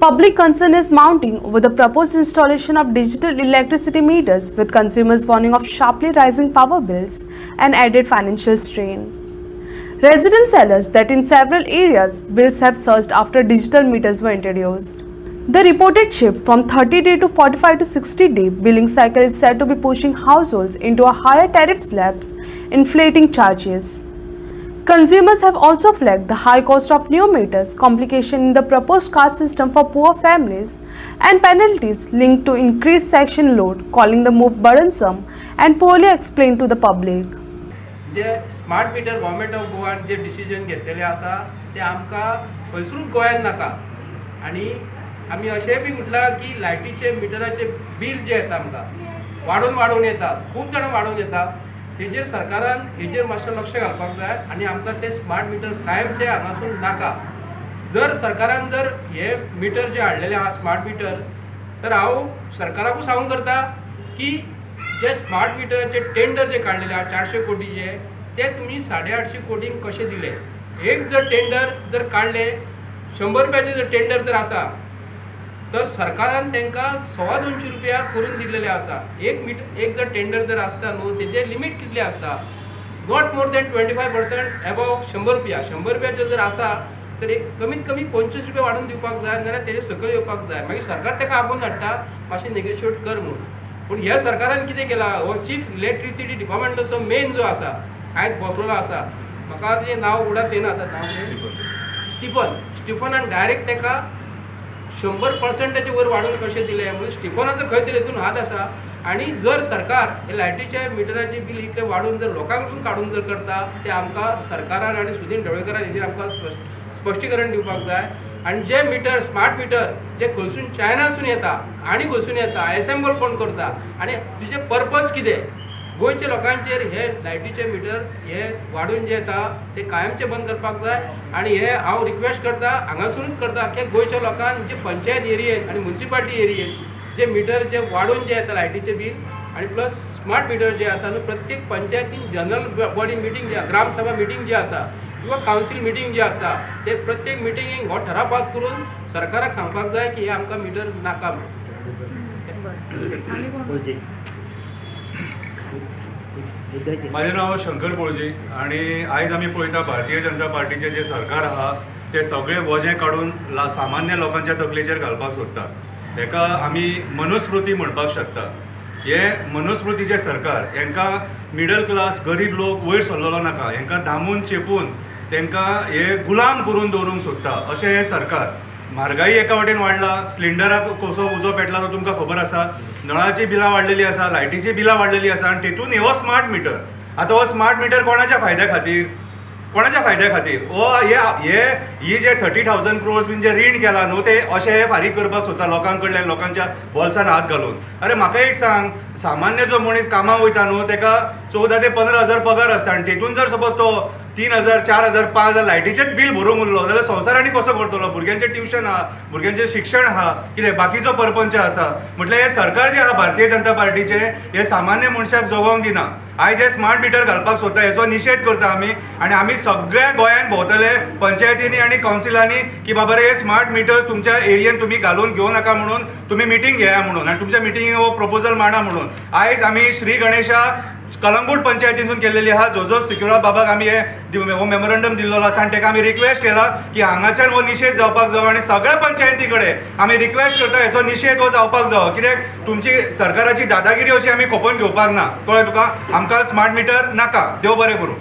Public concern is mounting over the proposed installation of digital electricity meters, with consumers warning of sharply rising power bills and added financial strain. Residents tell us that in several areas, bills have surged after digital meters were introduced. The reported shift from 30-day to 45 to 60-day billing cycle is said to be pushing households into a higher tariff slabs, inflating charges. Consumers have also flagged the high cost of new meters, complication in the proposed card system for poor families, and penalties linked to increased section load, calling the move burdensome and poorly explained to the public. जे smart meter government of गोवान जे decision घेतलेले आसा ते आमकां खंयसरूच गोंयांत नाका आनी आमी अशेंय बी म्हटलां की लायटीचे मिटराचे बील जे येता आमकां वाडोवन येता, खूब जाणां वाडोवन येता. हेजेर सरकारान हेजेर मातशें लक्ष घालपाक जाय आनी आमकां ते स्मार्ट मिटर कायमचे हांगासून नाका. जर सरकारान जर हे मिटर जे हाडलेले आहा स्मार्ट मिटर, तर हांव सरकाराकूय सांगूंक करता की जे स्मार्ट मिटराचे टेंडर जे काढलेले आहा 400 कोटीचे, ते तुम्ही 850 कोटींक कशे दिले. एक जर टेंडर जर काढले 100 रुपयाचे जर टेंडर जर आसा तर सरकारान तांकां 250 रुपया करून दिलेले आसा. एक जर टेंडर जर आसता न्हू तेजे लिमीट कितले आसता, नॉट मोर दॅन 25% एबव 100 रुपया. 100 रुपयाचे जर आसा तर एक कमीत कमी 25 रुपया वाडून दिवपाक जाय, नाल्यार तेजे सकयल येवपाक जाय. मागीर सरकार ताका आपोवन हाडटा मातशें नेगोशिएट कर म्हणून. पूण ह्या सरकारान कितें केलां, हो चीफ इलेक्ट्रिसिटी डिपार्टमेंटाचो मेन जो आसा आयज बसलेलो आसा, म्हाका तेजें नांव उगडास येना आतां, स्टिफनान डायरेक्ट ताका 100% वयर वाडून कशें दिलें म्हणून स्टिफनाचो खंय तरी हितून हात आसा. आनी जर सरकार हे लायटीच्या मिटराचे बील इतले वाडून जर लोकांकडसून काडून जर करता, ते आमकां सरकारान आनी सुदीन ढवळेकरान हेजेर आमकां स्पश्टीकरण दिवपाक जाय. आनी जे मिटर स्मार्ट मिटर जे खंयसून चायनासून येता आनी खंयसून येता, एसेंबल कोण करता आनी तुजे पर्पज कितें, गोंयच्या लोकांचेर हे लायटीचे मिटर हे वाडून जे येता ते कायमचे बंद करपाक जाय. आनी हे हांव रिक्वेस्ट करता, हांगासरूच करता की गोंयच्या लोकांक जे पंचायत एरियेंत आनी म्युनिसिपालिटी एरियेंत जे मिटर जे वाडून जे येता लायटीचे बील आनी प्लस स्मार्ट मिटर जे आसा न्हू, प्रत्येक पंचायतीन जनरल बॉडी मिटींग जे ग्रामसभा मिटींग जे आसा किंवा कावन्सील मिटींग जे आसता ते प्रत्येक मिटींगेक हो ठराव पास करून सरकाराक सांगपाक जाय की हे आमकां मिटर नाका म्हणून. माझे नाव शंकर पळजी आणि आयज आमी पळयता भारतीय जनता पार्टीचे जे सरकार आहा ते सगळे वजें काडून सामान्य लोकांच्या तकलेचेर घालपाक सोदता. हेका आमी मनुस्मृती म्हणपाक शकता. हे मनुस्मृतीचे सरकार हांकां मिडल क्लास गरीब लोक वयर सरलेलो नाका, हांकां धामून चेपून तांकां हे गुलाम करून दवरूंक सोदता अशें हे सरकार. म्हारगाई एका वाटेन वाडला, सिलिंडराक कसो उजो पेटला तो तुमकां खबर आसा, नळाची बिलां वाडलेली आसा, लायटीची बिलां वाडलेली आसा आनी तेतून हो स्मार्ट मिटर. आतां हो स्मार्ट मिटर कोणाच्या फायद्या खातीर, कोणाच्या फायद्या खातीर हो ही जे 30,000 crores बीन जे रीण केला न्हू ते अशें हे फारीक करपाक सोदता लोकां कडल्यान, लोकांच्या बोल्सान हात घालून. अरे म्हाका एक सांग, सामान्य जो मनीस कामाक वयता न्हू ताका 14,000 ते 15,000 पगार आसता आनी तेतून जर सपोज तो 3,000, 4,000, 5,000 लायटीचेच बील भरूंक उरलो जाल्यार संवसार आनी कसो करतलो. भुरग्यांचें ट्युशन आहा, भुरग्यांचें शिक्षण आहा, कितें बाकीचो परपंच आसा. म्हटल्यार हे सरकार जे आहा भारतीय जनता पार्टीचे हे सामान्य मनशाक जगोवंक दिना. आयज हे स्मार्ट मिटर घालपाक सोदता हेचो निशेध करता आमी आनी आमी सगळ्या गोंयांत भोंवतले पंचायतींनी आनी कावन्सिलांनी की बाबा रे हे स्मार्ट मिटर्स तुमच्या एरियेन तुमी घालून घेवं नाका म्हणून, तुमी मिटींग घेया म्हणून आनी तुमच्या मिटींगेक हो प्रपोजल मांडा म्हणून. आयज आमी श्री गणेशा कलंगूट पंचायतीसून केल्लेली आहा. जोजफ सिक्युरा बाबाक आमी हो मेमोरंडम दिल्लो आसा आनी ताका आमी रिक्वेस्ट केला की हांगाच्यान हो निशेध जावपाक जावो आनी सगळ्या पंचायती कडेन आमी रिक्वेस्ट करता हेचो निशेध हो जावपाक जावो. कित्याक तुमची सरकाराची दादागिरी अशी आमी खोपोवन घेवपाक ना. कळ्ळें तुका, आमकां स्मार्ट मिटर नाका. देव बरें करूं.